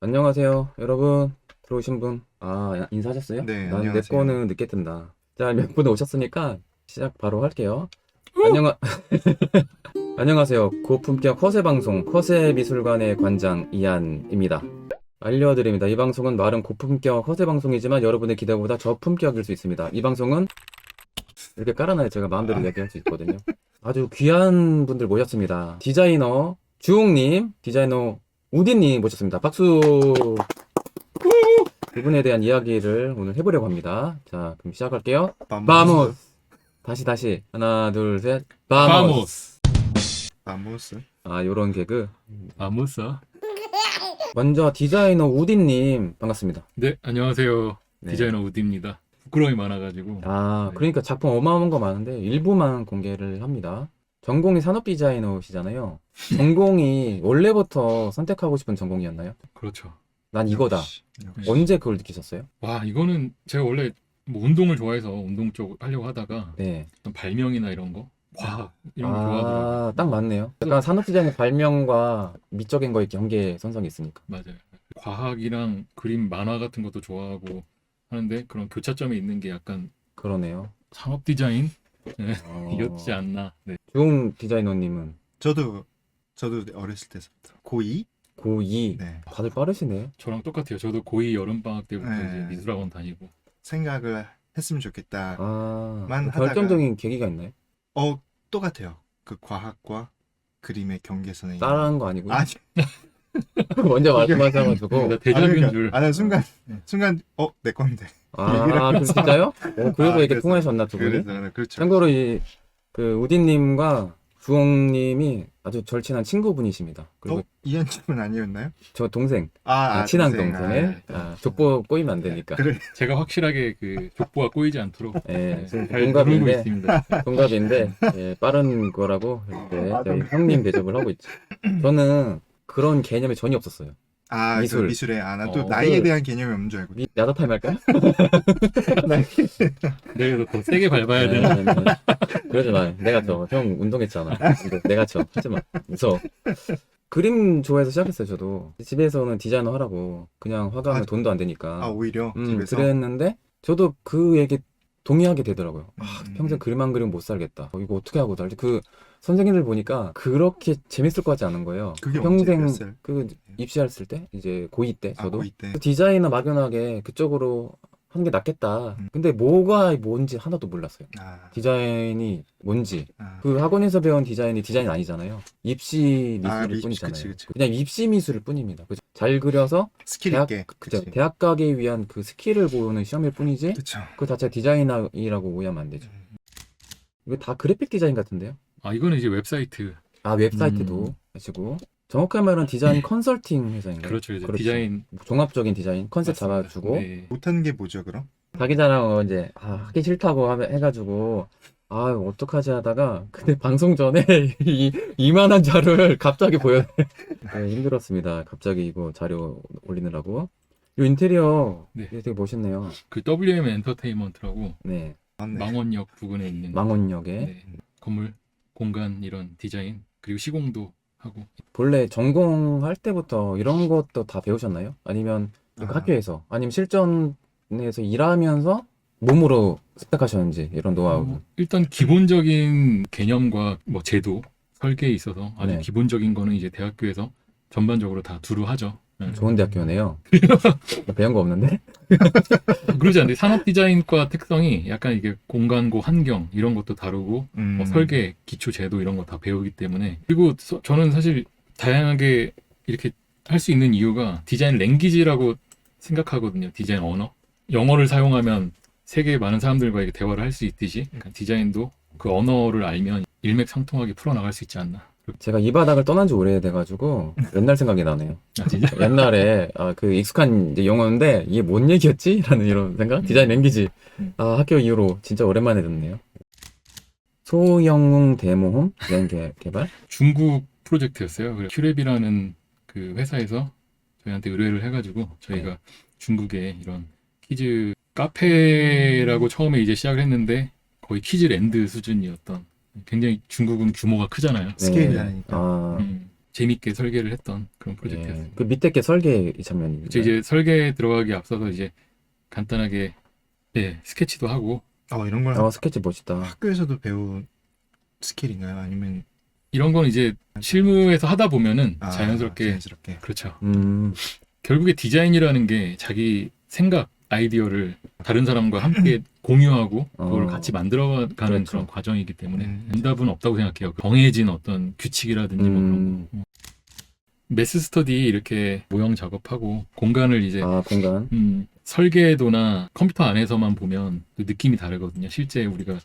안녕하세요, 여러분. 들어오신 분. 인사하셨어요? 네, 난 내 안녕하세요. 거는 늦게 뜬다. 자, 몇 분 오셨으니까 시작 바로 할게요. 안녕, 안녕하세요. 고품격 허세방송, 허세미술관의 관장 이한입니다. 알려드립니다. 이 방송은 말은 고품격 허세방송이지만 여러분의 기대보다 저품격일 수 있습니다. 이 방송은 이렇게 깔아놔야 제가 마음대로 얘기할 수 있거든요. 아주 귀한 분들 모셨습니다. 디자이너 주홍님, 디자이너 우디님 모셨습니다. 박수! 그분에 대한 이야기를 오늘 해보려고 합니다. 자, 그럼 시작할게요. 바모스! 다시. 하나, 둘, 셋. 바모스! 바모스. 요런 개그. 아무싸. 먼저 디자이너 우디님, 반갑습니다. 네, 안녕하세요. 네. 디자이너 우디입니다. 부끄러움이 많아가지고. 그러니까 작품 어마어마한 거 많은데 일부만 공개를 합니다. 전공이 산업 디자이너시잖아요. 전공이 원래부터 선택하고 싶은 전공이었나요? 그렇죠. 난 이거다. 역시. 언제 그걸 느끼셨어요? 와, 이거는 제가 원래 뭐 운동을 좋아해서 운동 쪽 하려고 하다가 네. 어떤 발명이나 이런 거, 과학 이런 거 좋아하더라고요. 딱 맞네요. 약간 산업 디자인의 발명과 미적인 거의 경계선상에 있으니까. 맞아요. 과학이랑 그림, 만화 같은 것도 좋아하고 하는데 그런 교차점이 있는 게 약간 그러네요. 산업 디자인 어, 이었지 않나. 네. 주홍 디자이너님은 저도 어렸을 때부터 고2? 고2. 네. 다들 빠르시네. 저랑 똑같아요. 저도 고2 여름 방학 때부터 네. 이제 미술학원 다니고. 생각을 했으면 좋겠다. 하다가- 결정적인 계기가 있나요? 똑같아요. 그 과학과 그림의 경계선에 있는. 따라한 거 아니고요? 아니, 먼저 말씀하셔가지고. 나 대접인 줄. 난 순간 내 건데. 그 진짜요? 그래서 이렇게 그래서- 통하셨나 두 분이? 그렇죠. 참고로 그 우디님과 주홍님이 아주 절친한 친구분이십니다. 그리고 이현님은 아니었나요? 저 동생, 아, 친한 동생. 동생을 족보 꼬이면 안 되니까. 그래. 제가 확실하게 그 족보가 꼬이지 않도록 예, 지금 잘 누르고 동갑인데, 있습니다. 빠른 거라고 이렇게 저희 형님 대접을 하고 있죠. 저는 그런 개념이 전혀 없었어요. 미술. 미술에 나도 어, 나이에 대한 개념이 없는 줄 알고. 야자타임 할까요? 내가 더 세게 밟아야 되나? 네. 그러지 마. 내가 형 운동했잖아. 내가 하지 마. 무서워. 그림 좋아해서 시작했어요, 저도. 집에서는 디자이너 하라고. 그냥 화가면 돈도 안 되니까. 오히려 집에서. 그랬는데, 저도 그 얘기 동의하게 되더라고요. 음. 평생 그림 한 그림 못 살겠다. 이거 어떻게 하고 살지? 그 선생님들 보니까 그렇게 재밌을 것 같지 않은 거예요. 그게 평생 언제 몇 살? 그 입시했을 때, 이제 고2 때, 저도. 고2 때. 그 디자이너 막연하게 그쪽으로 하는 게 낫겠다. 근데 뭐가 뭔지 하나도 몰랐어요. 디자인이 뭔지. 그 학원에서 배운 디자인이 아니잖아요. 입시 미술일 뿐이잖아요. 그치. 그냥 입시 미술일 뿐입니다. 그죠? 잘 그려서 스킬 대학, 있게. 그죠? 그치. 대학 가기 위한 그 스킬을 보는 시험일 뿐이지 그쵸. 그 자체가 디자인이라고 오해하면 안 되죠. 이거 다 그래픽 디자인 같은데요? 이거는 이제 웹사이트. 웹사이트도 하시고 정확한 말은 디자인 컨설팅 회사인가요? 그렇죠. 이제 디자인. 종합적인 디자인 컨셉 맞습니다. 잡아주고 네. 못하는 게 뭐죠, 그럼? 자기 자랑 이제 하기 싫다고 해가지고 어떡하지 하다가 근데 방송 전에 이만한 자료를 갑자기 보여. 네, 힘들었습니다. 갑자기 이거 자료 올리느라고. 이 인테리어 네. 되게 멋있네요. 그 WM 엔터테인먼트라고 네, 맞네. 망원역 부근에 있는 망원역에 네, 건물, 공간 이런 디자인 그리고 시공도 하고. 본래 전공할 때부터 이런 것도 다 배우셨나요? 아니면 학교에서 아니면 실전에서 일하면서 몸으로 습득하셨는지 이런 노하우. 일단 기본적인 개념과 뭐 제도, 설계에 있어서 아주 네. 기본적인 거는 이제 대학교에서 전반적으로 다 두루 하죠. 네. 좋은 대학교네요. 배운 거 없는데? 그러지 않는데 산업 디자인과 특성이 약간 이게 공간고 환경 이런 것도 다루고 뭐 설계, 기초 제도 이런 거 다 배우기 때문에. 그리고 저는 사실 다양하게 이렇게 할 수 있는 이유가 디자인 랭귀지라고 생각하거든요. 디자인 언어. 영어를 사용하면 세계의 많은 사람들과 이렇게 대화를 할 수 있듯이 디자인도 그 언어를 알면 일맥상통하게 풀어나갈 수 있지 않나. 제가 이 바닥을 떠난 지 오래돼가지고 옛날 생각이 나네요. 진짜? 옛날에 그 익숙한 이제 용어인데 이게 뭔 얘기였지? 라는 이런 생각? 디자인 랭귀지. 학교 이후로 진짜 오랜만에 듣네요. 소영웅 데모홈 디자인 개발? 중국 프로젝트였어요. 그래서 큐랩이라는 그 회사에서 저희한테 의뢰를 해가지고 저희가 중국에 이런 키즈 카페라고 처음에 이제 시작을 했는데 거의 키즈랜드 수준이었던, 굉장히 중국은 규모가 크잖아요. 스케일이 네. 아니니까. 재밌게 설계를 했던 그런 프로젝트였어요. 그 밑에 게 설계 이 장면이. 이제 설계에 들어가기 앞서서 이제 간단하게 스케치도 하고 이런 걸 스케치 멋있다. 학교에서도 배운 스킬인가요? 아니면 이런 건 이제 실무에서 하다 보면은 자연스럽게 자연스럽게. 그렇죠. 음, 결국에 디자인이라는 게 자기 생각, 아이디어를 다른 사람과 함께 공유하고 그걸 같이 만들어가는 그렇죠. 그런 과정이기 때문에 정답은 없다고 생각해요. 정해진 어떤 규칙이라든지 뭐 그런 거. 매스 스터디 이렇게 모형 작업하고 공간을 이제 공간. 설계도나 컴퓨터 안에서만 보면 그 느낌이 다르거든요. 실제 우리가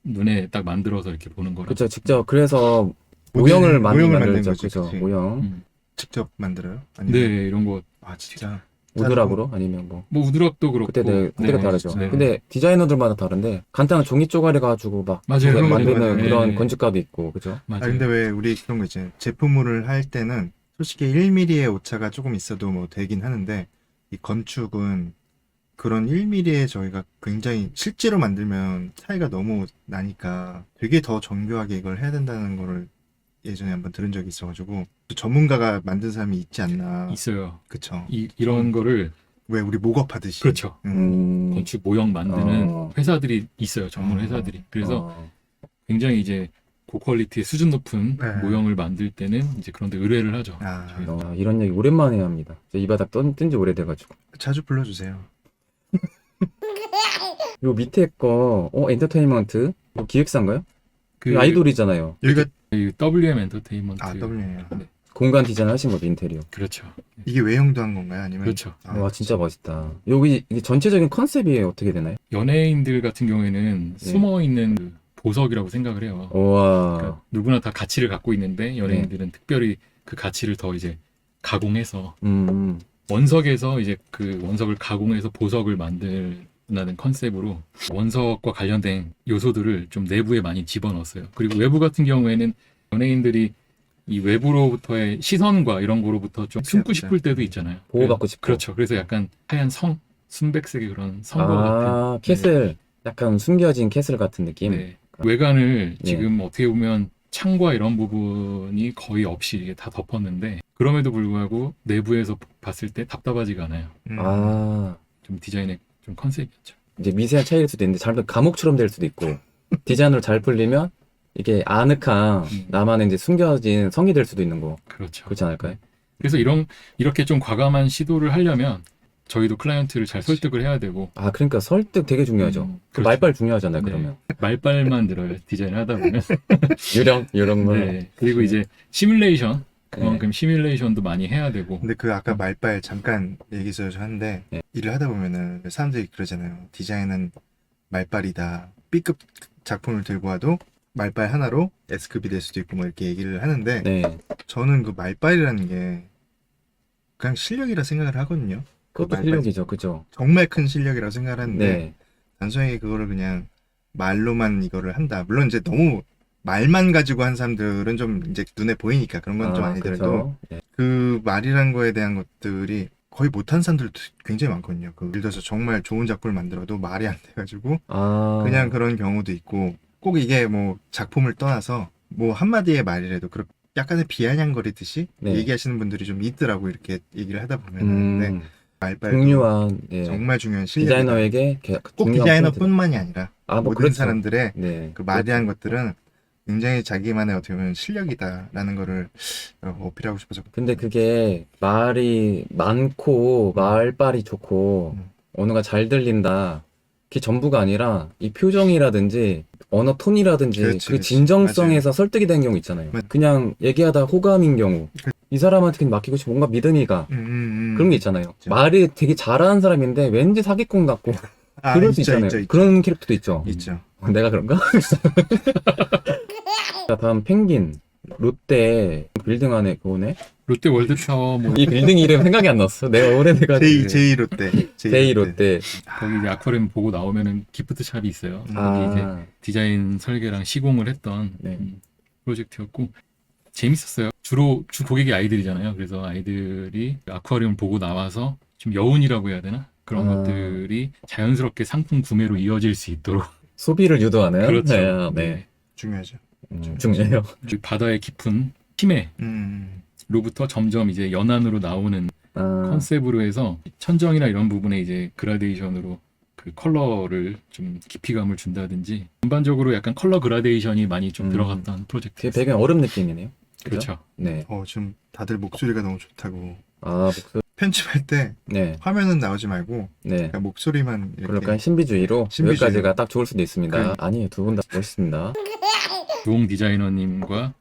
눈에 딱 만들어서 이렇게 보는 거랑. 그렇죠. 직접 그래서 모델, 모형을 모형을 만든 만들죠. 거지, 그죠. 그치. 모형. 직접 만들어요? 아니면 네, 이런 거. 진짜. 우드락으로 아니면 뭐. 뭐 우드락도 그렇고. 그때가 다르죠. 네. 근데 디자이너들마다 다른데 간단한 종이 쪼가리 가지고 막 맞아요. 그거 만드는 맞아요. 그런 네. 건축가도 있고, 그죠? 맞아요. 근데 왜 우리 그런 거 있잖아요. 제품물을 할 때는 솔직히 1mm의 오차가 조금 있어도 뭐 되긴 하는데 이 건축은 그런 1mm에 저희가 굉장히 실제로 만들면 차이가 너무 나니까 되게 더 정교하게 이걸 해야 된다는 거를 예전에 한번 들은 적이 있어가지고 전문가가 만든 사람이 있지 않나. 있어요. 그쵸. 이런 거를 왜 우리 목업하듯이. 그렇죠. 건축 모형 만드는 회사들이 있어요. 전문 회사들이. 그래서 굉장히 이제 고퀄리티의 수준 높은 네. 모형을 만들 때는 이제 그런 데 의뢰를 하죠. 이런 얘기 오랜만에 합니다. 이 바닥 뜬지 오래돼가지고. 자주 불러주세요. 요 밑에 거, 엔터테인먼트? 이거 기획사인가요? 그 이거 아이돌이잖아요. 여기가 이 WM 엔터테인먼트. W예요. 네, 공간 디자인 하신 거죠, 인테리어. 그렇죠. 이게 외형도 한 건가요? 아니면 그렇죠. 와, 진짜 멋있다. 여기 이게 전체적인 컨셉이 어떻게 되나요? 연예인들 같은 경우에는 숨어 있는 그 보석이라고 생각을 해요. 우와. 그러니까 누구나 다 가치를 갖고 있는데 연예인들은 특별히 그 가치를 더 이제 가공해서 원석에서 이제 그 원석을 가공해서 보석을 만들라는 컨셉으로 원석과 관련된 요소들을 좀 내부에 많이 집어넣었어요. 그리고 외부 같은 경우에는 연예인들이 이 외부로부터의 시선과 이런 거로부터 좀 숨고 싶을 때도 있잖아요. 보호받고 싶고. 그렇죠. 그래서 약간 하얀 성, 순백색의 그런 성과 같은. 캐슬. 약간 숨겨진 캐슬 같은 느낌. 네. 외관을 네. 지금 어떻게 보면 창과 이런 부분이 거의 없이 이게 다 덮었는데 그럼에도 불구하고 내부에서 봤을 때 답답하지가 않아요. 좀 디자인의 좀 컨셉이었죠. 이제 미세한 차이일 수도 있는데 잘못 감옥처럼 될 수도 있고 디자인으로 잘 풀리면 이게 아늑한 나만의 이제 숨겨진 성이 될 수도 있는 거. 그렇죠. 그렇지 않을까요? 그래서 이렇게 좀 과감한 시도를 하려면 저희도 클라이언트를 잘 설득을 해야 되고. 그러니까 설득 되게 중요하죠. 그 그렇죠. 말빨 중요하잖아요. 네. 그러면 말빨만 들어요. 디자인을 하다 보면. 유령 거. 네. 그리고 이제 시뮬레이션. 그만큼 시뮬레이션도 많이 해야 되고. 근데 그 아까 말빨 잠깐 얘기 있어서 하는데 일을 하다 보면은 사람들이 그러잖아요. 디자인은 말빨이다. B급 작품을 들고 와도 말빨 하나로 S급이 될 수도 있고 뭐 이렇게 얘기를 하는데 네. 저는 그 말빨이라는 게 그냥 실력이라 생각을 하거든요. 그것도 실력이죠. 그죠? 정말 큰 실력이라고 생각을 하는데 네. 단순하게 그거를 그냥 말로만 이거를 한다. 물론 이제 너무 말만 가지고 한 사람들은 좀 이제 눈에 보이니까 그런 건 좀 아니더라도 그렇죠. 네. 그 말이란 거에 대한 것들이 거의 못한 사람들도 굉장히 많거든요. 그 예를 들어서 정말 좋은 작품을 만들어도 말이 안 돼가지고 그냥 그런 경우도 있고 꼭 이게 뭐 작품을 떠나서 뭐 한마디의 말이라도 그렇게 약간의 비아냥거리듯이 얘기하시는 분들이 좀 있더라고 이렇게 얘기를 하다 보면은 근데 말빨도 중요한 정말 중요한 실력이다. 디자이너에게 꼭 디자이너뿐만이 아니라 뭐 모든 그렇죠. 사람들의 네. 그 말이란 것들은 굉장히 자기만의 어떻게 보면 실력이다라는 거를 어필하고 싶어서. 근데 그게 말이 많고 말빨이 좋고 언어가 잘 들린다. 그게 전부가 아니라 이 표정이라든지 언어 톤이라든지 그 진정성에서 설득이 되는 경우 있잖아요. 그냥 얘기하다 호감인 경우 이 사람한테 그냥 맡기고 싶어 뭔가 믿음이 가 그런 게 있잖아요. 말이 되게 잘하는 사람인데 왠지 사기꾼 같고 그럴 수 있잖아요. 그런 캐릭터도 있죠. 있죠. 내가 그런가? 자, 다음 펭귄 롯데 빌딩 안에 그거네. 롯데 월드타워 뭐 이 빌딩 이름 생각이 안 났어. 내가 오래돼가지고. 제이 롯데. 제이 롯데. 거기 이제 아쿠아리움 보고 나오면은 기프트 샵이 있어요. 거기 이제 디자인 설계랑 시공을 했던 프로젝트였고 재밌었어요. 주로 주 고객이 아이들이잖아요. 그래서 아이들이 아쿠아리움 보고 나와서 좀 여운이라고 해야 되나? 그런 것들이 자연스럽게 상품 구매로 이어질 수 있도록 소비를 유도하는. 그렇죠. 중요하죠. 중요해요. 바다의 깊은 심해 로부터 점점 이제 연안으로 나오는 아, 컨셉으로 해서 천정이나 이런 부분에 이제 그라데이션으로 그 컬러를 좀 깊이감을 준다든지 전반적으로 약간 컬러 그라데이션이 많이 좀 들어갔던 프로젝트. 되게 배경 얼음 느낌이네요. 그죠? 그렇죠. 네. 지금 다들 목소리가 너무 좋다고. 아, 목소리. 편집할 때 네. 화면은 나오지 말고 네. 그냥 목소리만 이렇게. 그럴까요? 신비주의로 신비주의로. 여기까지가 딱 좋을 수도 있습니다. 그러니까. 아니에요. 두 분 다 멋있습니다. 주홍 디자이너님과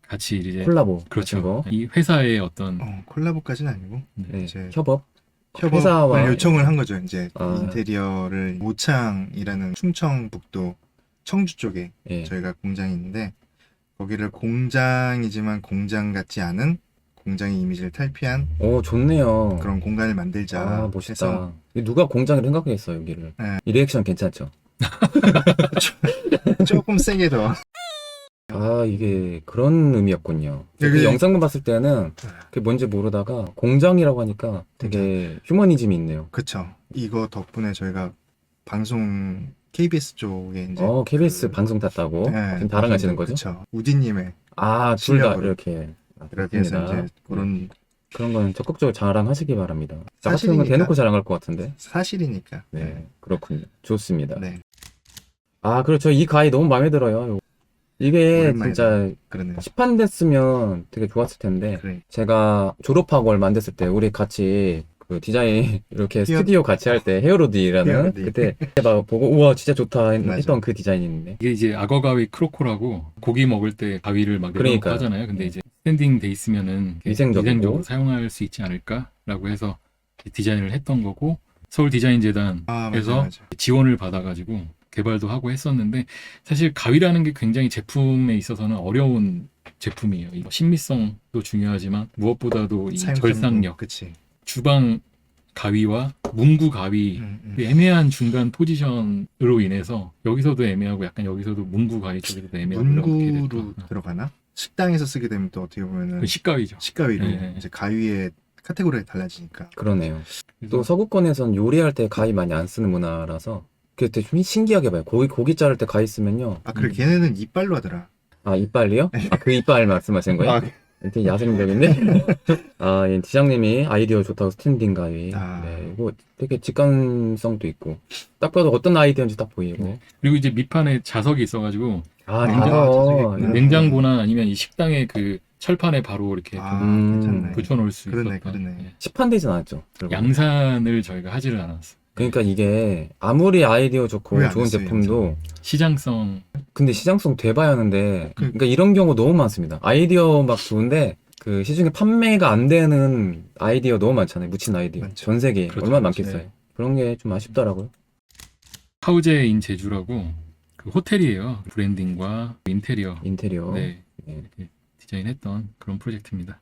같이 이제 콜라보. 같은 그렇죠. 거. 이 회사의 어떤 콜라보까지는 아니고 네. 이제 협업. 협업을 회사와 요청을 한 거죠. 이제 아. 인테리어를 모창이라는 충청북도 청주 쪽에 예. 저희가 공장이 있는데 거기를 공장이지만 공장 같지 않은 공장의 이미지를 탈피한 오, 좋네요. 그런 공간을 만들자 아, 멋있다. 해서 이게 누가 공장을 생각했어, 여기를. 네. 이 리액션 괜찮죠? 조금 세게 더 아, 이게 그런 의미였군요. 그 여기- 영상만 봤을 때는 그게 뭔지 모르다가 공장이라고 하니까 되게 휴머니즘이 있네요. 그쵸. 이거 덕분에 저희가 방송 KBS 쪽에 이제 KBS 그- 방송 탔다고? 네, 지금 자랑하시는 거죠? 그쵸. 우디님의 아, 둘 다 실력으로. 이렇게. 이렇게 해서 맞습니다. 이제 그런 그런 건 적극적으로 자랑하시기 바랍니다. 저 같은 건 사실이니까. 대놓고 자랑할 것 같은데. 사실이니까. 네, 그렇군요. 좋습니다. 네, 아, 그렇죠. 이 가위 너무 마음에 들어요. 이게 오랜만이다. 진짜 그러네요. 시판됐으면 되게 좋았을 텐데, 그래. 제가 졸업하고 얼마 안 됐을 때, 우리 같이 그 디자인 이렇게 히어- 스튜디오 같이 할 때, 헤어로디라는 히어로디. 그때 막 보고, 우와, 진짜 좋다 맞아. 했던 그 디자인이 있네. 이게 이제 악어 가위 크로코라고 고기 먹을 때 가위를 막 내려놓고 그러니까요. 하잖아요. 근데 이제 스탠딩 돼 있으면은 위생적이고. 위생적으로 사용할 수 있지 않을까라고 해서 디자인을 했던 거고 서울 디자인 재단에서 아, 맞아. 지원을 받아가지고 개발도 하고 했었는데 사실 가위라는 게 굉장히 제품에 있어서는 어려운 제품이에요. 이 신미성도 중요하지만 무엇보다도 이 절상력, 그치. 주방 가위와 문구 가위 그 애매한 중간 포지션으로 인해서 여기서도 애매하고 약간 여기서도 문구 가위 쪽에서도 애매하고 이렇게 문구로 됐던 들어가나? 식당에서 쓰게 되면 또 어떻게 보면은 그 식가위죠. 식가위로 네. 이제 가위의 카테고리가 달라지니까. 그러네요. 그래서 또 서구권에선 요리할 때 가위 많이 안 쓰는 문화라서, 그게 되게 좀 신기하게 봐요. 고기 자를 때 가위 쓰면요. 아, 그래 걔네는 이빨로 하더라. 아, 이빨이요? 아, 그 이빨 말씀하시는 거예요? 아, 되게 야생적인데? 아, 예, 디장님이 아이디어 좋다고 스탠딩 가위. 아. 네, 이거 되게 직관성도 있고. 딱 봐도 어떤 아이디어인지 딱 보이고. 네. 그리고 이제 밑판에 자석이 있어가지고 아, 냉장- 자석. 자석이- 냉장고나 아니면 이 식당의 그 철판에 바로 이렇게 아, 음, 괜찮네. 붙여놓을 수 그러네, 있었던 그러네. 예. 시판되진 않았죠. 결국. 양산을 저희가 하지를 않았어요. 그러니까 이게 아무리 아이디어 좋고 왜안 좋은 했어요, 제품도 시장성 근데 시장성 돼봐야 하는데 그- 그러니까 이런 경우 너무 많습니다. 아이디어 막 좋은데 그 시중에 판매가 안 되는 아이디어 너무 많잖아요. 묻힌 아이디어. 많죠. 전 세계에 그렇죠, 얼마나 그렇죠. 많겠어요. 그런 게 좀 아쉽더라고요. 하우제인 제주라고 그 호텔이에요. 브랜딩과 인테리어 인테리어. 네, 네. 이렇게 디자인했던 그런 프로젝트입니다.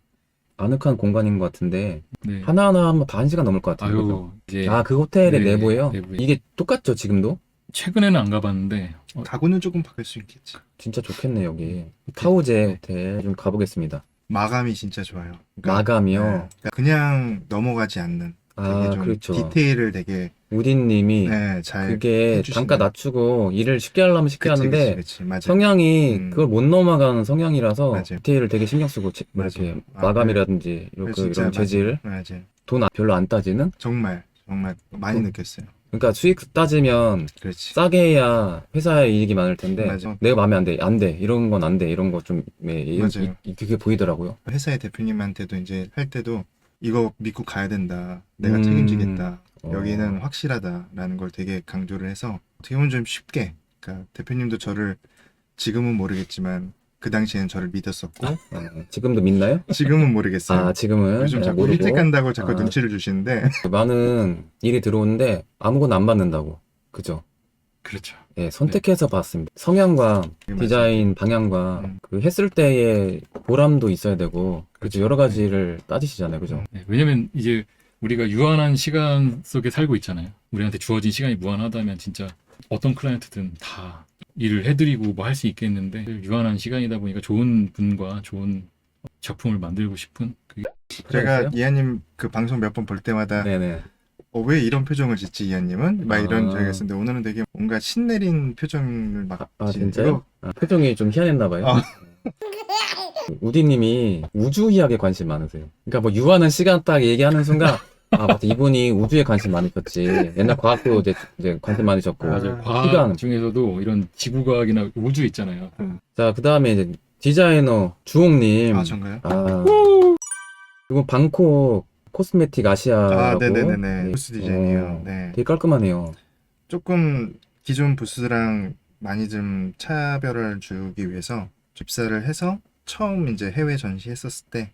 아늑한 공간인 것 같은데 네. 하나하나 하면 다 1시간 넘을 것 같아요. 그죠? 아유 이제 아, 그 호텔의 네, 내부예요? 내부에. 이게 똑같죠, 지금도? 최근에는 안 가봤는데 가구는 조금 바뀔 수 있겠지. 진짜 좋겠네, 여기. 타우제 호텔 좀 가보겠습니다. 마감이 진짜 좋아요. 마감이요? 네, 그러니까 그냥 넘어가지 않는 되게 아, 좀 그렇죠. 디테일을 되게 우디님이 잘 그게 해주시는. 단가 낮추고 일을 쉽게 하려면 쉽게 하는데 그치, 맞아. 성향이 그걸 못 넘어가는 성향이라서 맞아요. 디테일을 되게 신경 쓰고 맞아요. 이렇게 아, 마감이라든지 이렇게 진짜 이런 재질 맞아. 돈 별로 안 따지는 정말 많이 음. 느꼈어요. 그러니까 수익 따지면 그렇지. 싸게 해야 회사에 이익이 많을 텐데 맞아. 내가 마음에 안 돼 이런 건 안 돼 이런 거 좀 맞아요. 그게 보이더라고요. 회사의 대표님한테도 이제 할 때도 이거 믿고 가야 된다. 내가 음. 책임지겠다. 어. 여기는 확실하다라는 걸 되게 강조를 해서 어떻게 보면 좀 쉽게. 그러니까 대표님도 저를 지금은 모르겠지만 그 당시에는 저를 믿었었고 지금도 믿나요? 지금은 모르겠어요. 아, 지금은 요즘 자꾸 모르고 힐택 간다고 자꾸 아. 눈치를 주시는데 많은 일이 들어오는데 아무거나 안 받는다고. 그죠? 그렇죠. 예, 선택해서 봤습니다. 성향과 디자인 방향과 음. 그 했을 때의 보람도 있어야 되고 그죠? 여러 가지를 따지시잖아요. 그죠? 네, 왜냐면 이제 우리가 유한한 시간 속에 살고 있잖아요. 우리한테 주어진 시간이 무한하다면 진짜 어떤 클라이언트든 다 일을 해드리고 뭐 할 수 있겠는데 유한한 시간이다 보니까 좋은 분과 좋은 작품을 만들고 싶은 그게 제가 그랬어요? 이하님 그 방송 몇 번 볼 때마다 네네. 왜 이런 표정을 짓지 이하님은? 막 이런 아. 적이 있었는데 오늘은 되게 뭔가 신내린 표정을 막 아, 짓는 진짜요? 아, 표정이 좀 희한했나 봐요. 아. 우디님이 우주 이야기에 관심 많으세요. 그러니까 뭐 유하는 시간 딱 얘기하는 순간 아 맞다 이분이 우주에 관심 많으셨지. 옛날 과학도 이제 관심 많으셨고. 맞아요. 과학 시간. 중에서도 이런 지구과학이나 우주 있잖아요. 자 그다음에 이제 디자이너 주홍님. 아, 전가요? 아 그리고 방콕 코스메틱 아시아라고. 아, 네네네네. 네. 부스 디자인이요. 네. 되게 깔끔하네요. 조금 기존 부스랑 많이 좀 차별을 주기 위해서 입사를 해서 처음 이제 해외 전시했었을 때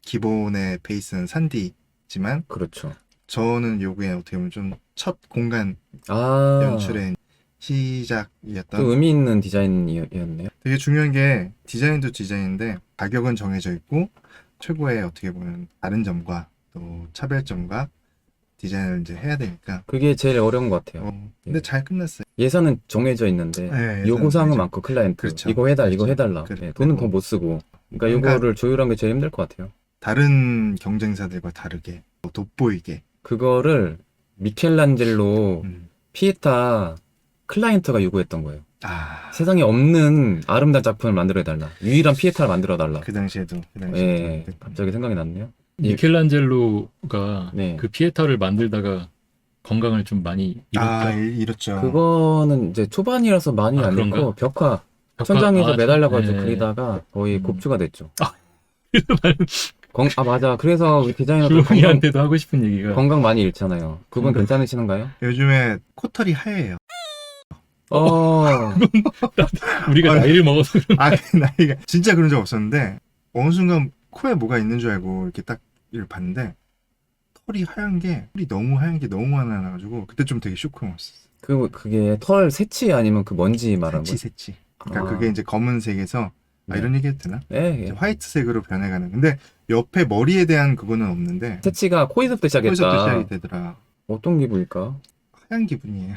기본의 베이스는 산디지만 그렇죠. 저는 요게 어떻게 보면 좀 첫 공간 아 연출의 시작이었던 또 의미 있는 디자인이었네요. 되게 중요한 게 디자인도 디자인인데 가격은 정해져 있고 최고의 어떻게 보면 다른 점과 또 차별점과 디자인을 이제 해야 되니까 그게 제일 어려운 것 같아요. 근데 잘 끝났어요. 예산은 정해져 있는데 네, 요구사항은 예산은 많고 클라이언트 그렇죠. 이거 해달라 이거 그렇죠. 해달라 그렇죠. 네, 돈은 더 못 쓰고 그러니까 이거를 조율한 게 제일 힘들 것 같아요. 다른 경쟁사들과 다르게 돋보이게 그거를 미켈란젤로 음. 피에타 클라이언트가 요구했던 거예요. 아, 세상에 없는 아름다운 작품을 만들어달라. 유일한 피에타를 만들어달라. 그 당시에도 예, 갑자기 생각이 났네요. 미켈란젤로가 네. 그 피에타를 만들다가 건강을 좀 많이 아, 잃었죠. 이렇죠. 그거는 이제 초반이라서 많이 안 그런가? 됐고 벽화 벽화- 천장에서 아, 매달려가지고 네. 그리다가 거의 음. 곱추가 됐죠. 아. 아 맞아. 그래서 우리 디자이너들 주홍이한테도 하고 싶은 얘기가 건강 많이 잃잖아요. 그분 건강. 괜찮으신가요? 요즘에 코털이 하얘요. 우리가 아, 나이를 먹어서 아, 나이가 진짜 그런 적 없었는데 어느 순간 코에 뭐가 있는 줄 알고 이렇게 딱 이를 봤는데 털이 너무 하얀 게 너무 많아 나가지고 그때 좀 되게 쇼크였었어. 그게 털 새치 아니면 그 먼지 말하는 거예요? 새치. 그러니까 아. 그게 이제 검은색에서 네. 이런 얘기 해도 되나? 예, 이제 예. 화이트색으로 변해가는. 근데 옆에 머리에 대한 그거는 없는데 새치가 코에서부터 시작했다. 거기서부터 시작이 되더라. 어떤 기분일까? 하얀 기분이에요.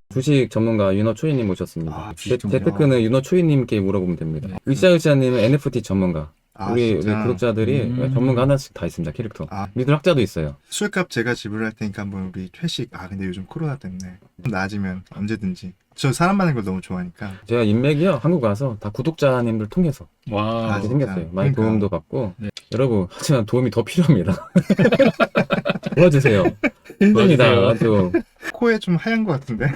주식 전문가 윤호 초이님 모셨습니다. 아, 주식 전문가. 재테크는 윤호 초이님께 물어보면 됩니다. 네. 으쌰으쌰님은 NFT 전문가. 아, 우리 진짜? 구독자들이 전문가 하나씩 다 있습니다. 캐릭터. 아. 미술 학자도 있어요. 술값 제가 지불할 테니까 한번 우리 회식. 아, 근데 요즘 코로나 때문에 좀 나아지면 언제든지. 저 사람 많은 걸 너무 좋아하니까. 제가 인맥이요. 한국 와서 다 구독자님들 통해서 와 아, 이렇게 진짜? 생겼어요. 많이 그러니까. 도움도 받고. 네. 여러분, 하지만 도움이 더 필요합니다. 도와주세요. 힘듭니다. 아주. 코에 좀 하얀 것 같은데.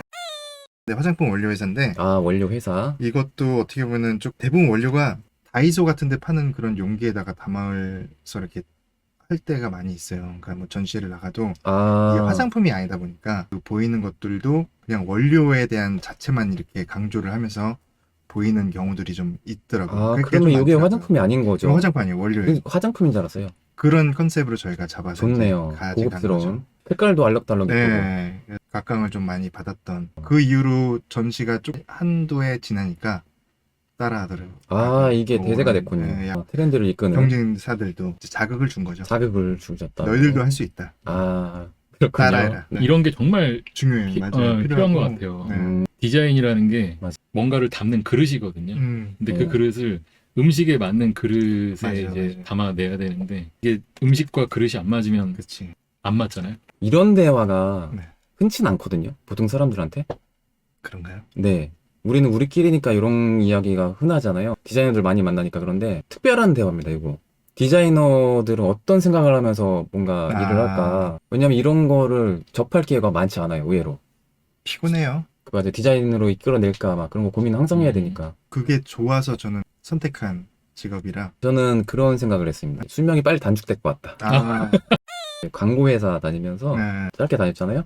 네, 화장품 원료 회사인데 아, 원료 회사. 이것도 어떻게 보면 좀 대부분 원료가 다이소 같은 데 파는 그런 용기에다가 담아서 이렇게 할 때가 많이 있어요. 그러니까 뭐 전시를 나가도 아, 이게 화장품이 아니다 보니까 그 보이는 것들도 그냥 원료에 대한 자체만 이렇게 강조를 하면서 보이는 경우들이 좀 있더라고요. 아, 그게 그러면 좀 이게 많더라고요. 화장품이 아닌 거죠? 이거 화장품 아니에요. 원료예요. 화장품인 줄 알았어요. 그런 컨셉으로 저희가 잡아서 좋네요. 이제 가져간 고급스러운. 거죠. 색깔도 알록달록 예쁘고. 네, 각광을 좀 많이 받았던 그 이후로 전시가 좀 한도에 지나니까 따라하더라고요. 아, 이게 뭐, 대세가 됐군요. 네, 트렌드를 이끄는 경쟁사들도 이제 자극을 준 거죠. 자극을 주셨다. 너희들도 할 수 있다. 아, 그렇군요. 따라해라. 네. 이런 게 정말 중요해요. 맞아요. 필요한 것 필요하고. 같아요. 네. 디자인이라는 게 맞아. 뭔가를 담는 그릇이거든요. 근데 그 네. 그릇을 음식에 맞는 그릇에 맞아요, 이제 맞아요. 담아내야 되는데 이게 음식과 그릇이 안 맞으면 그치. 안 맞잖아요. 이런 대화가 네. 흔치는 않거든요. 보통 사람들한테. 그런가요? 네. 우리는 우리끼리니까 이런 이야기가 흔하잖아요. 디자이너들 많이 만나니까 그런데 특별한 대화입니다, 이거. 디자이너들은 어떤 생각을 하면서 뭔가 아. 일을 할까. 왜냐면 이런 거를 접할 기회가 많지 않아요, 의외로. 피곤해요. 그 맞아요. 디자인으로 이끌어낼까 막 그런 거 고민 항상 해야 음. 되니까. 그게 좋아서 저는 선택한 직업이라. 저는 그런 생각을 했습니다. 수명이 빨리 단축될 것 같다. 아, 광고회사 다니면서 네. 짧게 다녔잖아요.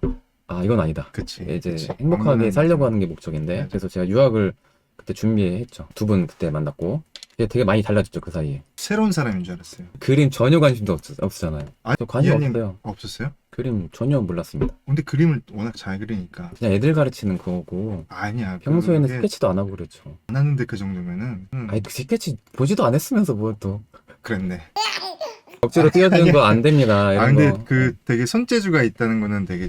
아, 이건 아니다. 그치. 이제 그치. 행복하게 광고는 살려고 하는 게 목적인데. 맞아. 그래서 제가 유학을 그때 준비했죠. 두 분 그때 만났고. 되게 많이 달라졌죠, 그 사이에. 새로운 사람인 줄 알았어요. 그림 전혀 관심도 없었잖아요. 아, 저 관심 이하님 없어요. 없었어요? 그림 전혀 몰랐습니다. 근데 그림을 워낙 잘 그리니까. 그냥 애들 가르치는 거고 아니야. 평소에는 그게 스케치도 안 하고 그랬죠. 안 하는데 그 정도면은. 아니 그 스케치 보지도 안 했으면서 뭘 또 그랬네. 억지로 뛰어드는 아니야. 거 안 됩니다. 이런 아, 근데 거. 그 되게 손재주가 있다는 거는 되게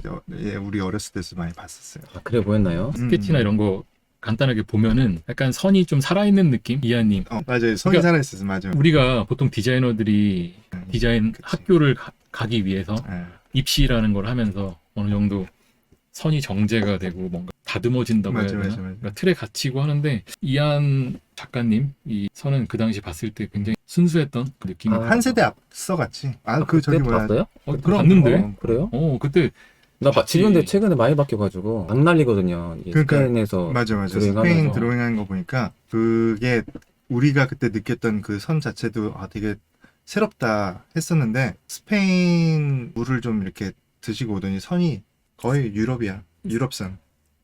우리 어렸을 때서 많이 봤었어요. 아, 그래 보였나요? 스케치나 이런 거 간단하게 보면은 약간 선이 좀 살아있는 느낌? 이하님. 맞아요. 손이 그러니까 살아있어서 맞아요. 우리가 보통 디자이너들이 디자인 그치. 학교를 가기 위해서 네. 입시라는 걸 하면서 어느 정도 선이 정제가 되고 뭔가 다듬어진다고 해야 맞아, 되나? 맞아, 맞아. 그러니까 틀에 갇히고 하는데 이한 작가님 이 선은 그 당시 봤을 때 굉장히 순수했던 그 느낌이 아, 한 세대 앞서갔지. 그 저기 그때 뭐야. 봤어요? 그럼, 봤는데 그래요? 그때 나 봤지. 지금도 최근에 많이 바뀌어가지고 막 난리거든요. 이게 그러니까, 스페인에서 맞아. 드로잉하면서. 스페인 드로잉하는 거 보니까 그게 우리가 그때 느꼈던 그 선 자체도 되게 새롭다 했었는데 스페인 물을 좀 이렇게 드시고 오더니 선이 거의 유럽이야. 유럽선.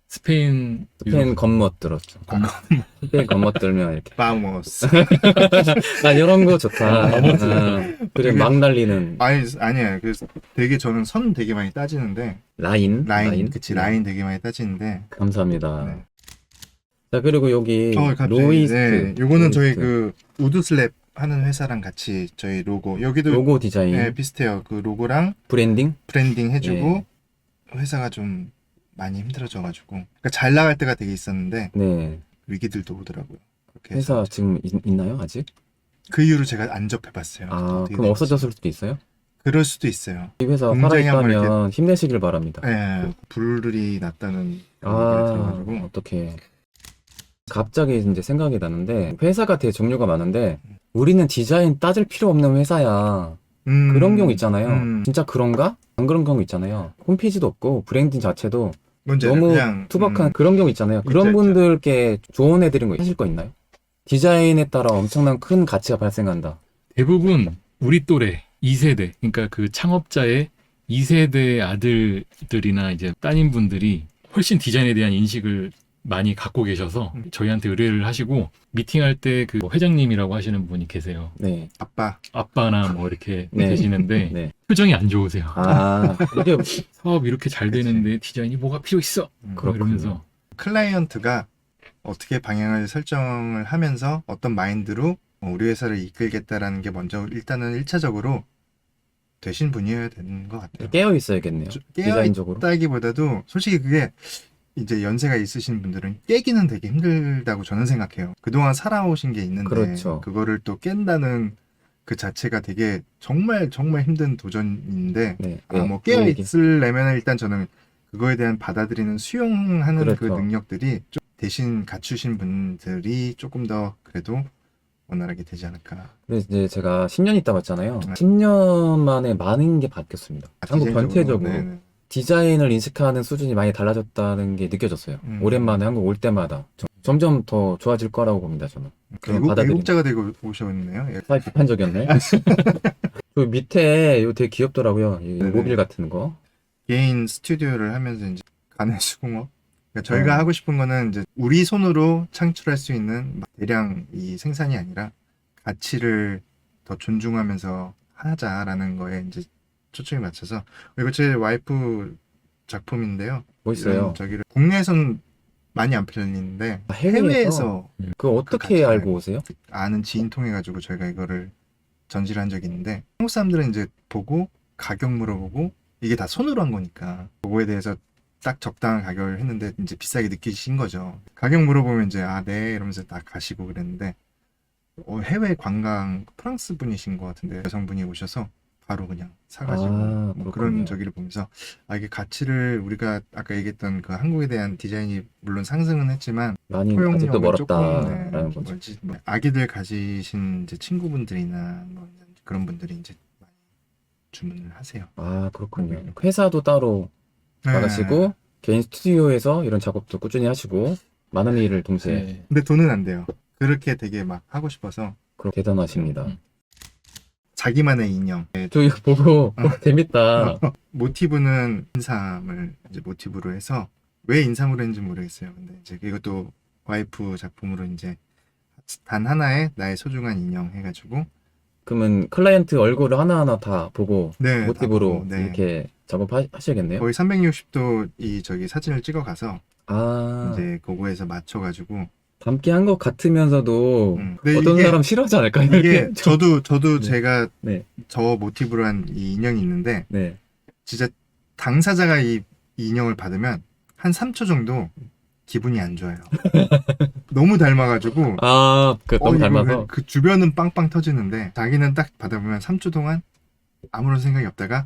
스페인 스페인 겉멋 들었죠. 스페인 겉멋 들면 이렇게. 바모스. 난 이런 거 좋다. 바모스. 그래 되게- 막 날리는 아니야. 그래서 되게 저는 선 되게 많이 따지는데 라인. 그치 네. 라인 되게 많이 따지는데 감사합니다. 네. 자 그리고 여기 갑자기 로이스트. 네, 요거는 저희 로이스트. 그 우드슬랩 하는 회사랑 같이 저희 로고 여기도 로고 디자인, 네, 비슷해요. 그 로고랑 브랜딩. 브랜딩 해주고 네. 회사가 좀 많이 힘들어져가지고 그러니까 잘 나갈 때가 되게 있었는데 네. 위기들도 오더라고요. 그렇게 해서 회사 지금 있나요 아직? 그 이후로 제가 안 접해봤어요. 아 어떻게 그럼 될지. 없어졌을 수도 있어요? 그럴 수도 있어요. 이 회사 공장이 한번 살아있다면 힘내시길 바랍니다. 예, 불이 났다는 그런 아, 얘기를 들어가지고 어떻게. 갑자기 이제 생각이 나는데, 회사가 되게 종류가 많은데, 우리는 디자인 따질 필요 없는 회사야. 그런 경우 있잖아요. 진짜 그런가? 안 그런 경우 있잖아요. 홈페이지도 없고, 브랜딩 자체도 뭔지 너무 그냥 투박한 그런 경우 있잖아요. 그런 있죠. 분들께 조언해드린 거 하실 거 있나요? 디자인에 따라 엄청난 큰 가치가 발생한다. 대부분 우리 또래 2세대 그러니까 그 창업자의 2세대 아들들이나 이제 따님분들이 훨씬 디자인에 대한 인식을 많이 갖고 계셔서 저희한테 의뢰를 하시고 미팅할 때 그 회장님이라고 하시는 분이 계세요. 네. 아빠나 뭐 이렇게 네. 계시는데 네. 표정이 안 좋으세요. 아, 이게, 사업 이렇게 잘 되는데 디자인이 뭐가 필요 있어? 그렇군요. 이러면서 클라이언트가 어떻게 방향을 설정을 하면서 어떤 마인드로 우리 회사를 이끌겠다라는 게 먼저 일단은 1차적으로 되신 분이어야 되는 것 같아요. 깨어 있어야겠네요. 디자인적으로. 깨어있다기보다도 솔직히 그게 이제 연세가 있으신 분들은 깨기는 되게 힘들다고 저는 생각해요. 그동안 살아오신 게 있는데 그렇죠. 그거를 또 깬다는 그 자체가 되게 정말 힘든 도전인데 네. 뭐 그 얘기. 깨어있으려면 일단 저는 그거에 대한 받아들이는 수용하는 그 그렇죠. 능력들이 좀 대신 갖추신 분들이 조금 더 그래도 원활하게 되지 않을까. 그래서 이제 제가 10년 있다 봤잖아요. 네. 10년 만에 많은 게 바뀌었습니다. 한국 디자인적으로. 전체적으로 네네. 디자인을 인식하는 수준이 많이 달라졌다는 게 느껴졌어요. 오랜만에 한국 올 때마다 점점 더 좋아질 거라고 봅니다. 저는. 그런 받아들임. 외국자가 되고 오셨네요. 예. 사이 비판적이었네. 그 밑에 이거 되게 귀엽더라고요. 이 네네. 모빌 같은 거. 개인 스튜디오를 하면서 이제 가내 수공업. 그러니까 저희가 어. 하고 싶은 거는 이제 우리 손으로 창출할 수 있는 막 대량 이 생산이 아니라 가치를 더 존중하면서 하자라는 거에 이제 초점이 맞춰서 이거 제 와이프 작품인데요. 멋있어요. 이런 저기를 국내에선 많이 안 팔리는데 아, 해외에서? 해외에서 그거 그 어떻게 가치를 알고 오세요? 아는 지인 통해 가지고 저희가 이거를 전시를 한 적이 있는데 한국 사람들은 이제 보고 가격 물어보고 이게 다 손으로 한 거니까 그거에 대해서 딱 적당한 가격을 했는데 이제 비싸게 느끼신 거죠. 가격 물어보면 이제 네 이러면서 딱 가시고 그랬는데 해외 관광 프랑스 분이신 것 같은데 여성분이 오셔서 바로 그냥 사가지고 뭐 그렇군요. 그런 저기를 보면서 이게 가치를 우리가 아까 얘기했던 그 한국에 대한 디자인이 물론 상승은 했지만 많이 아직도 포용력을 멀었다라는 조금, 거죠. 멀지, 뭐 아기들 가지신 이제 친구분들이나 뭐 그런 분들이 이제 많이 주문을 하세요. 아, 그렇군요. 회사도 따로 나가시고 개인 스튜디오에서 이런 작업도 꾸준히 하시고 많은 일을 동시에 네. 근데 돈은 안 돼요. 그렇게 되게 막 하고 싶어서 대단하십니다. 자기만의 인형. 저 이거 보고 재밌다. 모티브는 인삼을 이제 모티브로 해서 왜 인삼으로 했는지 모르겠어요. 근데 이제 이것도 와이프 작품으로 이제 단 하나의 나의 소중한 인형 해가지고 그러면 클라이언트 얼굴을 하나하나 다 보고 네, 모티브로 다 보고, 네. 이렇게 작업하셔야겠네요. 거의 360도 이 저기 사진을 찍어가서 아, 이제 그거에서 맞춰가지고 닮게 한 것 같으면서도 근데 어떤 이게, 사람 싫어하지 않을까요? 이게 이렇게? 저도 네. 제가 네. 저 모티브로 한 이 인형이 있는데 네. 진짜 당사자가 이 인형을 받으면 한 3초 정도 기분이 안 좋아요. 너무 닮아가지고 아, 너무 이거 닮아서. 그 주변은 빵빵 터지는데 자기는 딱 받아보면 3초 동안 아무런 생각이 없다가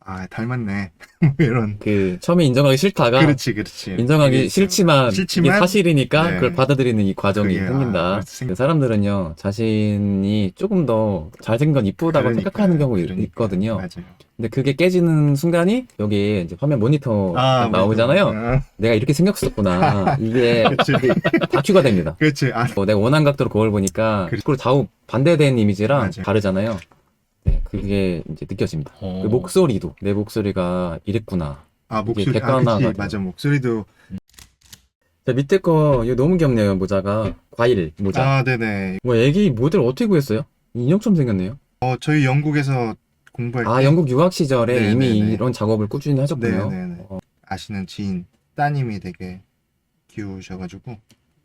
아, 닮았네. 뭐 이런. 그 처음에 인정하기 싫다가 그렇지. 인정하기 그게 싫지만 이게 싫지만, 사실이니까 네. 그걸 받아들이는 이 과정이 그게, 생긴다. 그렇지. 그 사람들은요 자신이 조금 더 잘생긴 건 이쁘다고 그러니까요. 생각하는 경우 그러니까요. 있거든요. 맞아요. 근데 그게 깨지는 순간이 여기 이제 화면 모니터 아, 나오잖아요. 맞아. 내가 이렇게 생겼었구나. 이게 그렇지. 다큐가 됩니다. 그렇지. 아, 내가 원한 각도로 거울 보니까 그렇지. 그리고 좌우 반대된 이미지랑 맞아요. 다르잖아요. 네, 그게 이제 느껴집니다. 그 목소리도 내 목소리가 이랬구나. 아, 목소리. 이게 아, 객관화가 그치. 돼요. 맞아. 목소리도. 자, 밑에 거 이거 너무 귀엽네요. 모자가 과일 모자. 아, 네네. 뭐 애기 모델 어떻게 구했어요? 인형처럼 생겼네요. 저희 영국에서 공부할 아, 때. 영국 유학 시절에 네, 이미 네, 네. 이런 작업을 꾸준히 하셨군요. 네네네. 아시는 지인, 따님이 되게 귀여우셔가지고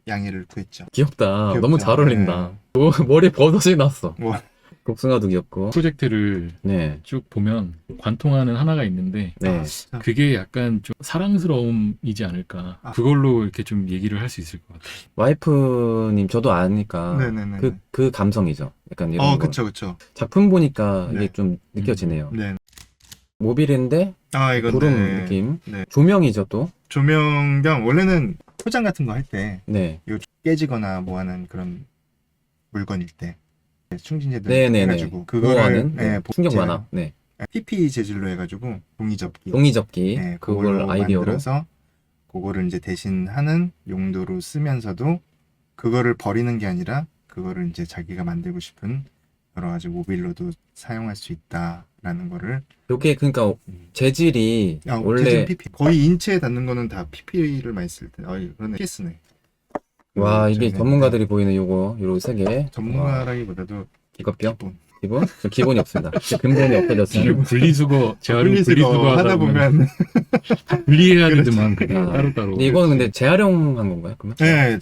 양해를 구했죠. 귀엽다. 귀엽죠? 너무 잘 어울린다. 오, 머리 버섯이 났어. 뭐. 복숭아도 귀엽고. 프로젝트를 네. 쭉 보면 관통하는 하나가 있는데 네. 아, 진짜. 그게 약간 좀 사랑스러움이지 않을까. 아. 그걸로 이렇게 좀 얘기를 할 수 있을 것 같아요. 와이프님 저도 아니까 네네네. 그 감성이죠. 약간 이런 거. 그쵸. 작품 보니까 네. 이게 좀 느껴지네요. 네. 모빌인데 아, 이건 구름 네. 느낌. 네. 조명이죠 또. 조명경, 원래는 포장 같은 거 할 때, 네. 깨지거나 뭐 하는 그런 물건일 때, 충진제들 네네네. 해가지고, 보호하는 네, 충격 복제, 만화. 네. PP 재질로 해가지고, 종이접기. 종이접기. 네, 그걸 그걸로 아이디어로. 만들어서, 그거를 이제 대신하는 용도로 쓰면서도, 그거를 버리는 게 아니라, 그거를 이제 자기가 만들고 싶은 여러 가지 모빌로도 사용할 수 있다라는 거를. 요게 그러니까 재질이 원래 재질 PP. 거의 인체에 닿는 거는 다 PP를 많이 쓸 때. 그러네. PS네. 와 이게 저희는, 전문가들이 보이는 요거 세 개. 전문가라기보다도 기겁병? 기본. 기본? 저 기본이 없습니다. 근본이 없어졌어요. 분리수거 재활용 분리수거 하다 보면 분리해야 되지만 그게 아, 따로따로. 근데 이거는 근데 재활용한 건가요? 그러면? 네,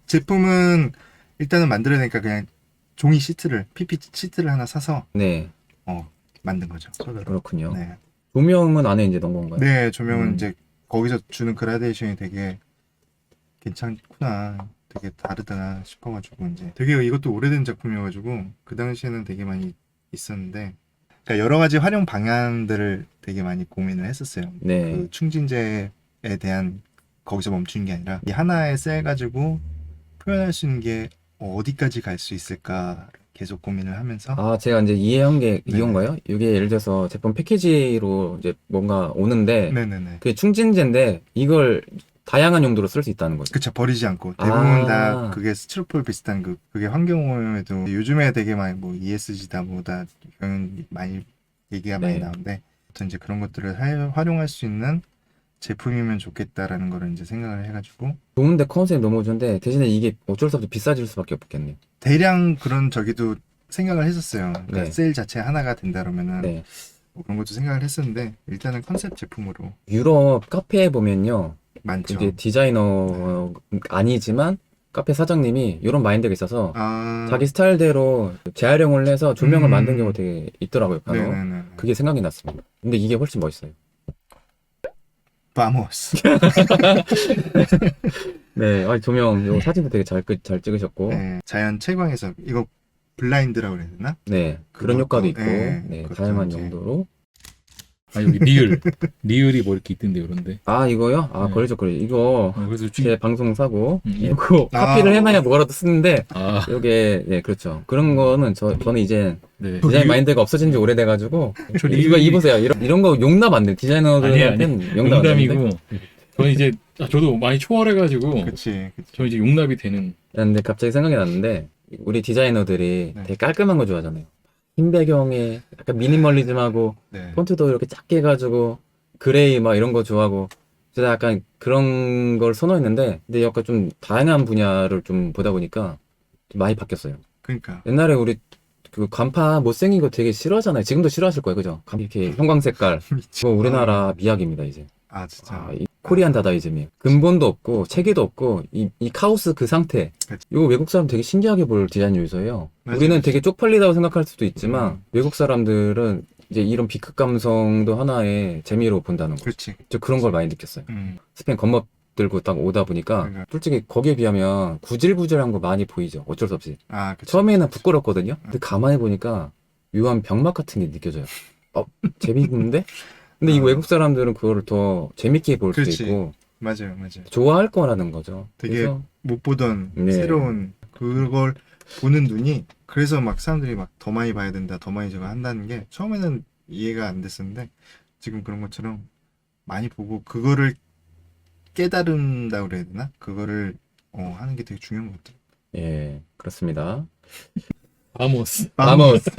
제품은 일단은 만들어야 되니까 그냥 종이 시트를 PP 시트를 하나 사서 네, 만든 거죠. 손으로. 그렇군요. 네. 조명은 안에 이제 넣은 건가요? 네, 조명은 음. 이제 거기서 주는 그라데이션이 되게 괜찮구나. 되게 다르다 싶어가지고 이제 되게 이것도 오래된 작품이어가지고 그 당시에는 되게 많이 있었는데 그러니까 여러 가지 활용 방안들을 되게 많이 고민을 했었어요. 네. 그 충진제에 대한 거기서 멈추는 게 아니라 이 하나의 셀 가지고 표현할 수 있는 게 어디까지 갈 수 있을까 계속 고민을 하면서 아, 제가 이제 이해한 게 네. 이건가요? 이게 예를 들어서 제품 패키지로 이제 뭔가 오는데 네네네. 그게 충진제인데 이걸 다양한 용도로 쓸 수 있다는 거죠. 그쵸, 버리지 않고 대부분 아. 다 그게 스티로폴 비슷한 그게 환경오염에도 요즘에 되게 많이 뭐 ESG다 뭐다 그런 많이 얘기가 많이 네. 나오는데 아무튼 이제 그런 것들을 활용할 수 있는 제품이면 좋겠다라는 거를 이제 생각을 해가지고 좋은데 컨셉이 너무 좋은데 대신에 이게 어쩔 수 없이 비싸질 수밖에 없겠네요. 대량 그런 저기도 생각을 했었어요. 그러니까 네. 세일 자체 하나가 된다라면은 네. 뭐 그런 것도 생각을 했었는데 일단은 컨셉 제품으로 유럽 카페에 보면요. 많죠. 이게 디자이너 아니지만 카페 사장님이 이런 마인드가 있어서 자기 스타일대로 재활용을 해서 조명을 만든 경우가 되게 있더라고요. 간혹. 네네네. 그게 생각이 났습니다. 근데 이게 훨씬 멋있어요. 바모스. 네, 조명, 요 사진도 되게 잘 찍으셨고. 네, 자연 채광에서 이거 블라인드라고 그래야 되나? 네, 그런 그것도, 효과도 있고, 네, 네, 그것도 다양한 이제. 용도로. 아 여기 리을이 뭐 이렇게 있던데 그런데. 아, 이거요? 아, 네. 걸리죠. 이거 그래서 제 방송 사고, 예. 이거 카피를 해놔야 뭐라도 쓰는데, 아 요게, 네, 그렇죠. 그런 거는 저는 이제 네. 디자인 마인드가 없어진 지 오래돼가지고, 저 이거 입으세요. 이런 거 용납 안 돼. 디자이너들한테는 용납 안 되는데. 농담이고 저는 이제 저도 많이 초월해가지고 그치. 저 이제 용납이 되는. 근데 갑자기 생각이 났는데 우리 디자이너들이 네. 되게 깔끔한 거 좋아하잖아요. 흰 배경에 약간 미니멀리즘하고 네. 폰트도 이렇게 작게 해가지고 그레이 막 이런 거 좋아하고 제가 약간 그런 걸 선호했는데 근데 약간 좀 다양한 분야를 좀 보다 보니까 좀 많이 바뀌었어요. 그러니까. 옛날에 우리 그 간판 못생긴 거 되게 싫어하잖아요. 지금도 싫어하실 거예요, 그죠? 이렇게 형광 색깔. 이거 우리나라 미학입니다, 이제. 아 진짜. 이 코리안 다다이즘이에요. 근본도 없고 체계도 없고 이 카오스 그 상태. 그치. 이거 외국 사람 되게 신기하게 볼 디자인 요소예요. 맞아요. 우리는 되게 쪽팔리다고 생각할 수도 있지만 외국 사람들은 이제 이런 B급 감성도 하나의 재미로 본다는 거. 그렇지. 저 그런 걸 많이 느꼈어요. 스페인 겁먹 들고 딱 오다 보니까 그러니까. 솔직히 거기에 비하면 구질구질한 거 많이 보이죠. 어쩔 수 없이. 아 그치. 처음에는 부끄럽거든요. 근데 가만히 보니까 묘한 병맛 같은 게 느껴져요. 재밌는데? 근데 이 외국 사람들은 그거를 더 재밌게 볼 수 그렇지. 있고 맞아요, 맞아요. 좋아할 거라는 거죠. 되게 그래서 못 보던 네. 새로운 그걸 보는 눈이 그래서 막 사람들이 막 더 많이 봐야 된다, 더 많이 저거 한다는 게 처음에는 이해가 안 됐었는데 지금 그런 것처럼 많이 보고 그거를 깨달은다고 그래야 되나? 그거를 하는 게 되게 중요한 것 같아요. 예, 그렇습니다. 아모스. 바모스.